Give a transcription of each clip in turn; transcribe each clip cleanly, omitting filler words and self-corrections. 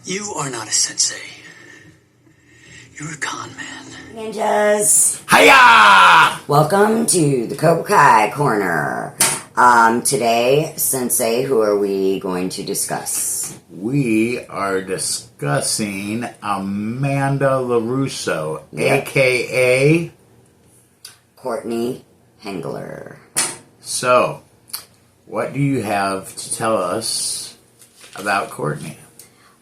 You are not a sensei. You're a con man. Ninjas! Hiya! Welcome to the cobrakai corner. Today, Sensei, who are we going to discuss? We are discussing AmandaLarusso, Yep. a.k.a. Courtney Henggeler. So, what do you have to tell us about Courtney?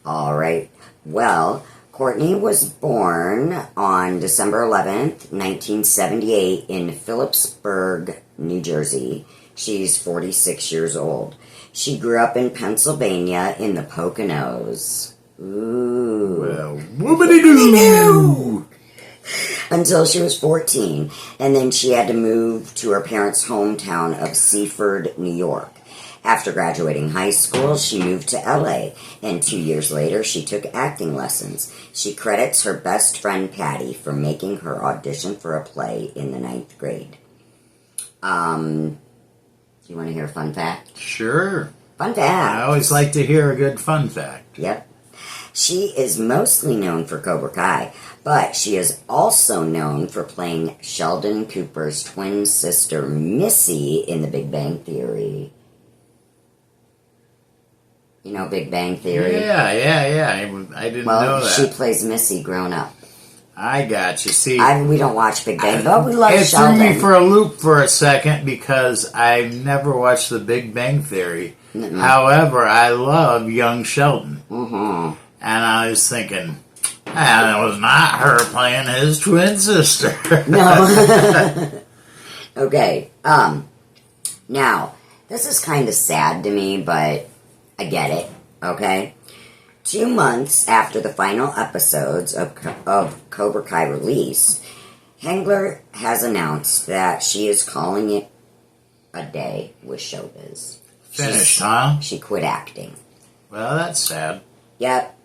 All right. Well, Courtney was born on December 11th, 1978 in Phillipsburg, New Jersey. She's 46 years old. She grew up in Pennsylvania in the Poconos. Ooh. Well, whoopity-doo! Until she was 14, and then she had to move to her parents' hometown of Seaford, New York. After graduating high school, she moved to LA, and 2 years later, she took acting lessons. She credits her best friend Patty for making her audition for a play in the 9th grade. Do you want to hear a fun fact? Sure. Fun fact. I always like to hear a good fun fact. Yep. She is mostly known for Cobra Kai, but she is also known for playing Sheldon Cooper's twin sister Missy in The Big Bang Theory. You know Big Bang Theory? Yeah. I didn't know that. She plays Missy grown up. I got you. See, We don't watch Big Bang, but we love it Sheldon. threw me for a loop for a second because I've never watched The Big Bang Theory. Mm-mm. However, I love young Sheldon. Mm-hmm. And I was thinking, that was not her playing his twin sister. No. Okay. Now, this is kind of sad to me, but I get it, okay? 2 months after the final episodes of Cobra Kai release, Henggeler has announced that she is calling it a day with showbiz. Finished, huh? She quit acting. Well, that's sad. Yep.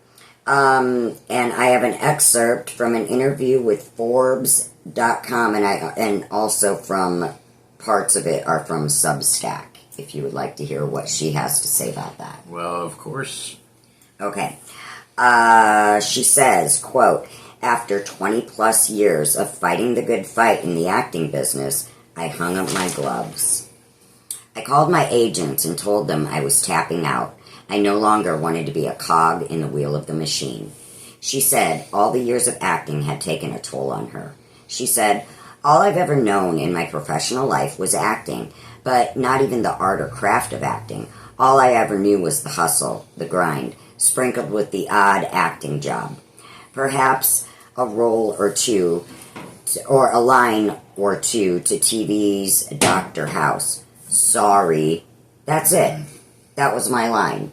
And I have an excerpt from an interview with Forbes.com, and also from parts of it are from Substack, if you would like to hear what she has to say about that. Well, of course. Okay. She says, quote, "After 20 plus years of fighting the good fight in the acting business, I hung up my gloves. I called my agents and told them I was tapping out. I no longer wanted to be a cog in the wheel of the machine." She said all the years of acting had taken a toll on her. She said, "All I've ever known in my professional life was acting, but not even the art or craft of acting. All I ever knew was the hustle, the grind, sprinkled with the odd acting job. Perhaps a role or two, or a line or two to TV's Dr. House. Sorry. That's it. That was my line."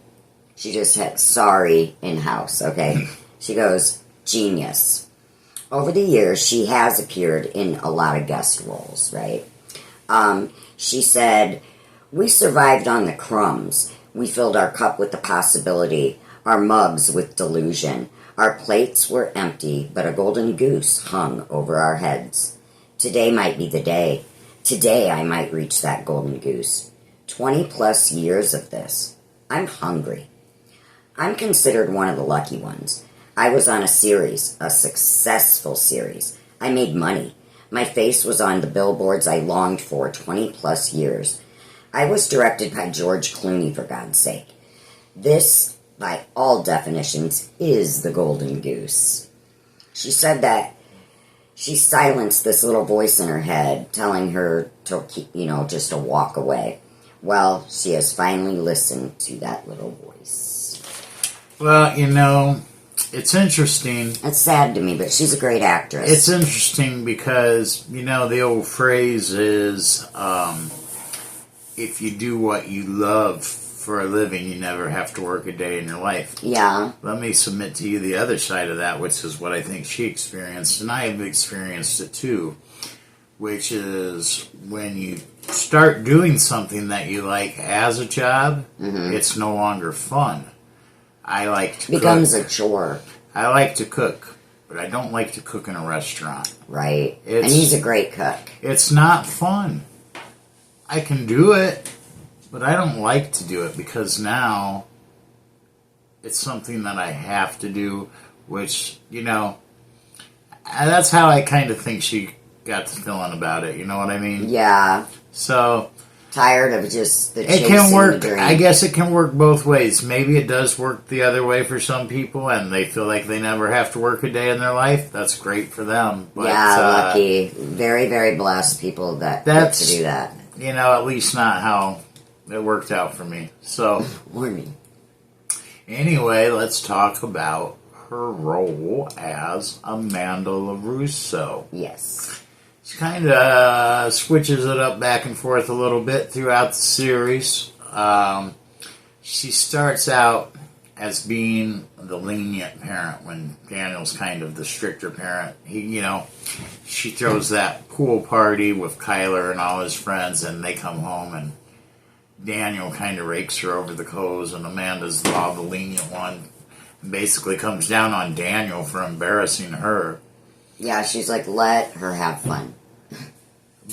She just had sorry in house, okay? She goes, "Genius." Over the years, she has appeared in a lot of guest roles, right? She said, "We survived on the crumbs. We filled our cup with the possibility, our mugs with delusion. Our plates were empty, but a golden goose hung over our heads. Today might be the day. Today I might reach that golden goose. 20 plus years of this. I'm hungry. I'm considered one of the lucky ones. I was on a series, a successful series. I made money. My face was on the billboards I longed for 20 plus years. I was directed by George Clooney, for God's sake. This, by all definitions, is the golden goose." She said that she silenced this little voice in her head telling her to keep, just to walk away. Well, she has finally listened to that little voice. Well, it's interesting. It's sad to me, but she's a great actress. It's interesting because, the old phrase is, if you do what you love for a living, you never have to work a day in your life. Yeah. Let me submit to you the other side of that, which is what I think she experienced, and I have experienced it too, which is when you start doing something that you like as a job, it's no longer fun. I like to becomes cook. a chore. I like to cook, but I don't like to cook in a restaurant. Right. And he's a great cook. It's not fun. I can do it, but I don't like to do it because now it's something that I have to do, which, you know, that's how I kind of think she got to feeling about it, you know what I mean? Yeah. So... tired of just the it chasing can work. the dream. I guess it can work both ways. Maybe it does work the other way for some people, and they feel like they never have to work a day in their life. That's great for them. But, yeah, lucky. Very, very blessed people that get to do that. You know, at least not how it worked out for me. So, Warning. Anyway, let's talk about her role as AmandaLarusso. Yes. She kind of switches it up back and forth a little bit throughout the series. She starts out as being the lenient parent when Daniel's kind of the stricter parent. She throws that pool party with Kyler and all his friends, and they come home, and Daniel kind of rakes her over the coals, and Amanda's the lenient one. And basically comes down on Daniel for embarrassing her. Yeah, she's like, let her have fun.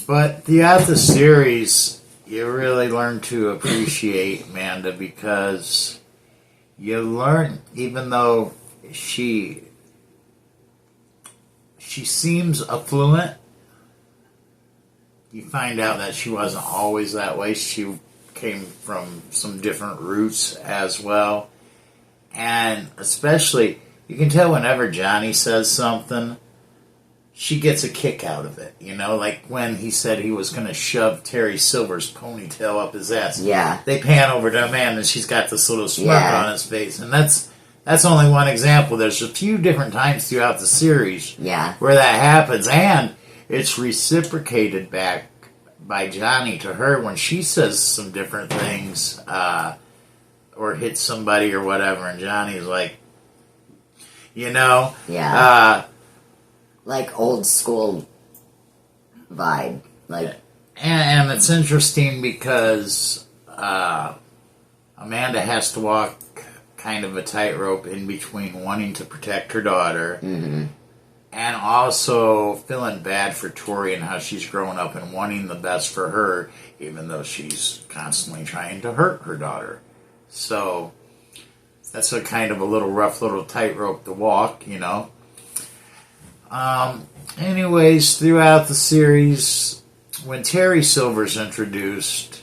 But throughout the series, you really learn to appreciate Amanda, because you learn, even though she seems affluent, you find out that she wasn't always that way. She came from some different roots as well. And especially, you can tell whenever Johnny says something, she gets a kick out of it. You know, like when he said he was going to shove Terry Silver's ponytail up his ass. Yeah. They pan over to Amanda, and she's got this little smirk on his face. And that's only one example. There's a few different times throughout the series where that happens. And it's reciprocated back by Johnny to her when she says some different things or hits somebody or whatever. And Johnny's like, like old school vibe. Like, and it's interesting because Amanda has to walk kind of a tightrope in between wanting to protect her daughter and also feeling bad for Tori and how she's growing up and wanting the best for her, even though she's constantly trying to hurt her daughter. So that's a kind of a little rough little tightrope to walk, you know. Anyways, throughout the series, when Terry Silver's introduced,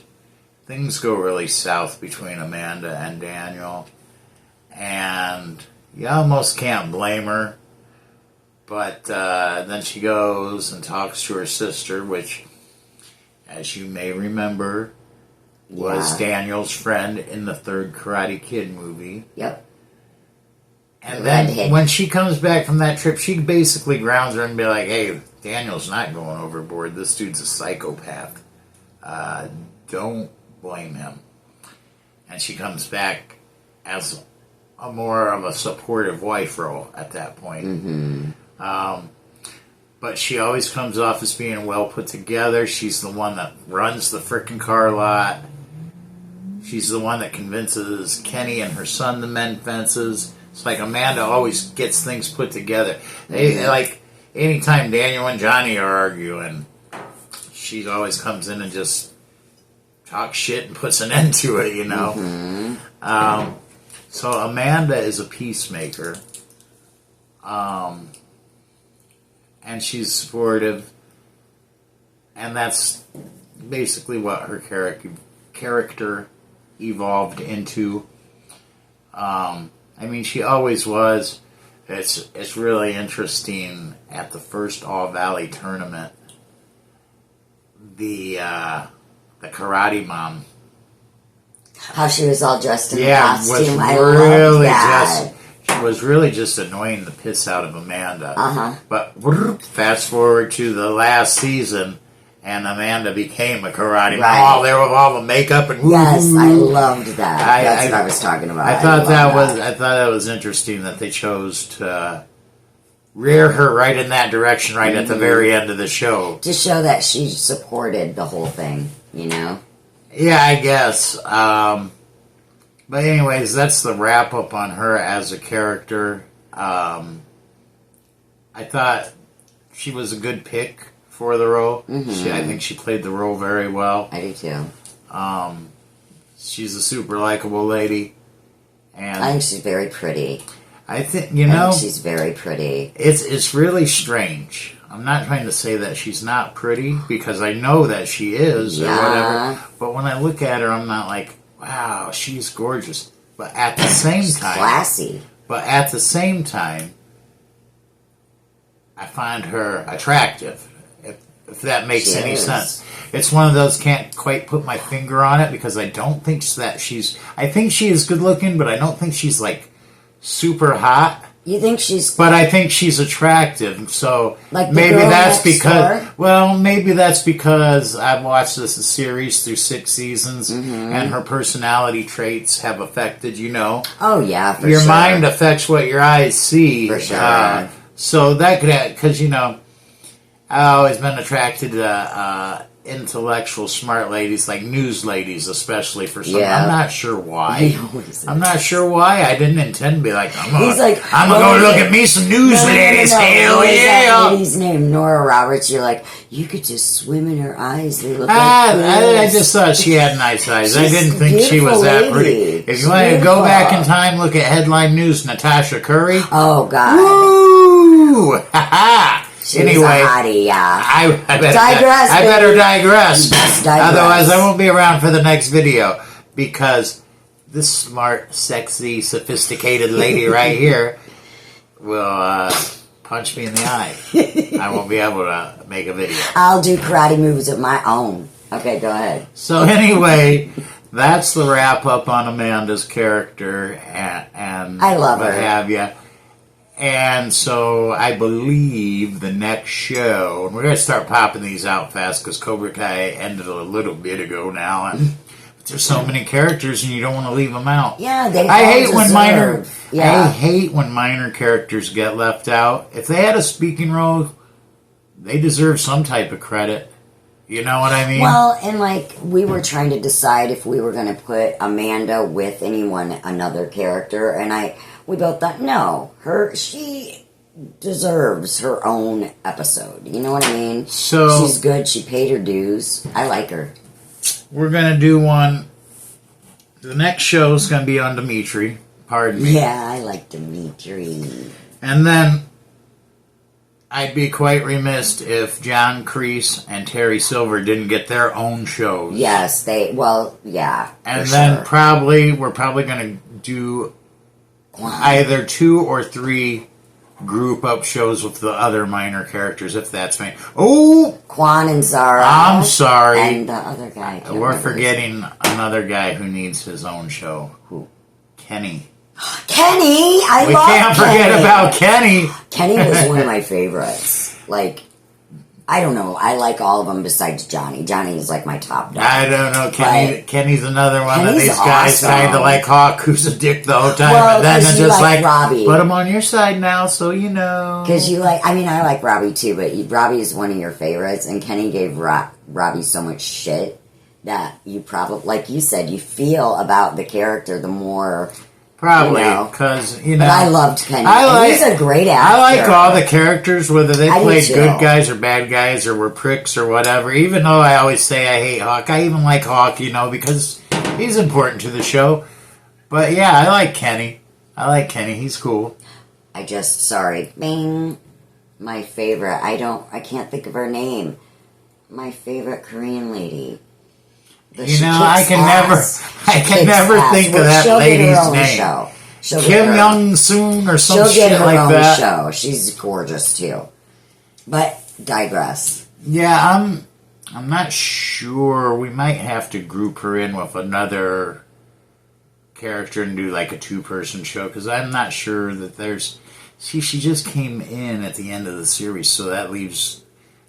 things go really south between Amanda and Daniel. And you almost can't blame her. But then she goes and talks to her sister, which, as you may remember, was Daniel's friend in the third Karate Kid movie. Yep. And then when she comes back from that trip, she basically grounds her and be like, hey, Daniel's not going overboard. This dude's a psychopath. Don't blame him. And she comes back as a more of a supportive wife role at that point. But she always comes off as being well put together. She's the one that runs the frickin' car lot. She's the one that convinces Kenny and her son to mend fences. It's like Amanda always gets things put together. Like, anytime Daniel and Johnny are arguing, she always comes in and just talks shit and puts an end to it, you know? So Amanda is a peacemaker. And she's supportive. And that's basically what her character evolved into. I mean, she always was. It's really interesting at the first All Valley tournament. The karate mom. How she was all dressed in She costume. I loved that. She was really just annoying the piss out of Amanda. But fast forward to the last season, and Amanda became a karate mom. All there with all the makeup and yes, I loved that. That's what I was talking about. I thought that was interesting that they chose to rear her right in that direction right at the very end of the show. To show that she supported the whole thing, you know? Yeah, I guess. But anyways, that's the wrap up on her as a character. I thought she was a good pick for the role. I think she played the role very well. I do too. She's a super likable lady. And I think she's very pretty. I think, she's very pretty. It's really strange. I'm not trying to say that she's not pretty, because I know that she is, or whatever. But when I look at her, I'm not like, wow, she's gorgeous. But at the same time... classy. But at the same time, I find her attractive, if that makes any sense. It's one of those, can't quite put my finger on it, because I don't think that she's... I think she is good looking, but I don't think she's, like, super hot. You think she's... But I think she's attractive, so like maybe that's because... door? Well, maybe that's because I've watched this series through 6 seasons, and her personality traits have affected, Oh, yeah, for your sure. mind affects what your eyes see. For sure. So that could... Because, I've always been attracted to intellectual, smart ladies, like news ladies, especially for some. Yeah. I'm not sure why. I'm not sure why. I didn't intend to be like, I'm gonna go look at me some news ladies. Hell yeah! That lady's name, Nora Roberts. You're like, you could just swim in her eyes. They look like I just thought she had nice eyes. I didn't think she was that pretty. If you want to go back in time, look at headline news. Natasha Curry. Oh God. Woo! Ha ha! Anyway, was a hottie, yeah. I Digress, better digress. Digress. Otherwise, I won't be around for the next video, because this smart, sexy, sophisticated lady right here will punch me in the eye. I won't be able to make a video. I'll do karate moves of my own. Okay, go ahead. So anyway, that's the wrap up on Amanda's character, and I love what her. have you. And so I believe the next show, and we're going to start popping these out fast, because Cobra Kai ended a little bit ago now, and there's so many characters and you don't want to leave them out. Yeah, they I hate when Yeah. I hate when minor characters get left out. If they had a speaking role, they deserve some type of credit. You know what I mean? Well, and like we were trying to decide if we were going to put Amanda with another character, and we both thought no, she deserves her own episode. You know what I mean? So she's good. She paid her dues. I like her. We're gonna do one. The next show is gonna be on Dimitri. Pardon me. Yeah, I like Dimitri. And then I'd be quite remiss if John Kreese and Terry Silver didn't get their own shows. Yes, yeah. And then we're probably going to do either 2 or 3 group up shows with the other minor characters, if that's me. Oh! Quan and Zara. I'm sorry. And the other guy. We're forgetting another guy who needs his own show. Who? Kenny. Kenny! We can't forget about Kenny. Kenny was one of my favorites. Like, I don't know. I like all of them besides Johnny. Johnny is like my top dog. I don't know. Kenny's another one of Kenny's these guys awesome. kind of like Hawk, who's a dick the whole time. Well, and then it's you just like Robbie. put him on your side now so you know. Because I like Robbie too, but Robbie is one of your favorites, and Kenny gave Robbie so much shit that you probably, like you said, you feel about the character the more... Probably, because, But I loved Kenny. He's a great actor. I like all the characters, whether they played too. good guys or bad guys or were pricks or whatever. Even though I always say I hate Hawk, I even like Hawk, because he's important to the show. But yeah, I like Kenny. He's cool. Bing. My favorite. I can't think of her name. My favorite Korean lady. I can never think of that lady's name. Kim Young Soon or some shit like that. Show. She's gorgeous too. But digress. Yeah, I'm not sure. We might have to group her in with another character and do like a 2-person show, because I'm not sure that there's... she just came in at the end of the series, so that leaves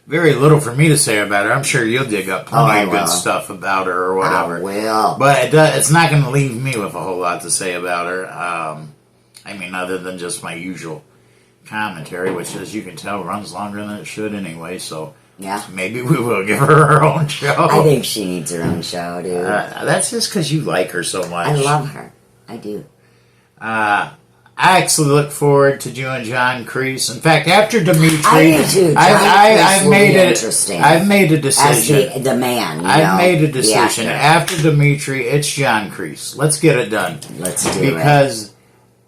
very little for me to say about her. I'm sure you'll dig up plenty of good stuff about her or whatever. I will. But it's not going to leave me with a whole lot to say about her. Other than just my usual commentary, which, as you can tell, runs longer than it should anyway, so... Yeah. Maybe we will give her own show. I think she needs her own show, dude. That's just because you like her so much. I love her. I do. I I actually look forward to doing John Kreese. In fact, after Dimitri, I do too. I've made it. Interesting. I've made a decision. As the man. I've made a decision. Yeah. After Dimitri, it's John Kreese. Let's get it done. Let's do it. Because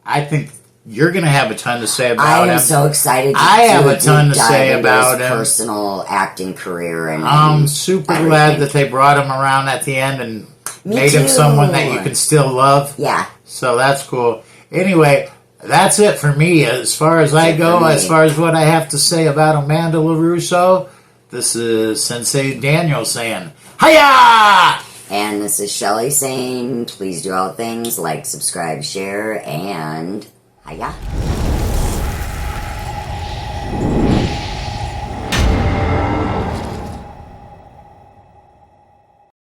I think you're going to have a ton to say about him. I am so excited. I have a ton to say about him. Personal acting career, and I'm super glad that they brought him around at the end and made him someone that you can still love. Yeah. So that's cool. Anyway, that's it for me. As far as I go, as far as what I have to say about AmandaLarusso, this is Sensei Daniel saying, Hiya! And this is Shelley saying, please do all things, like, subscribe, share, and hiya.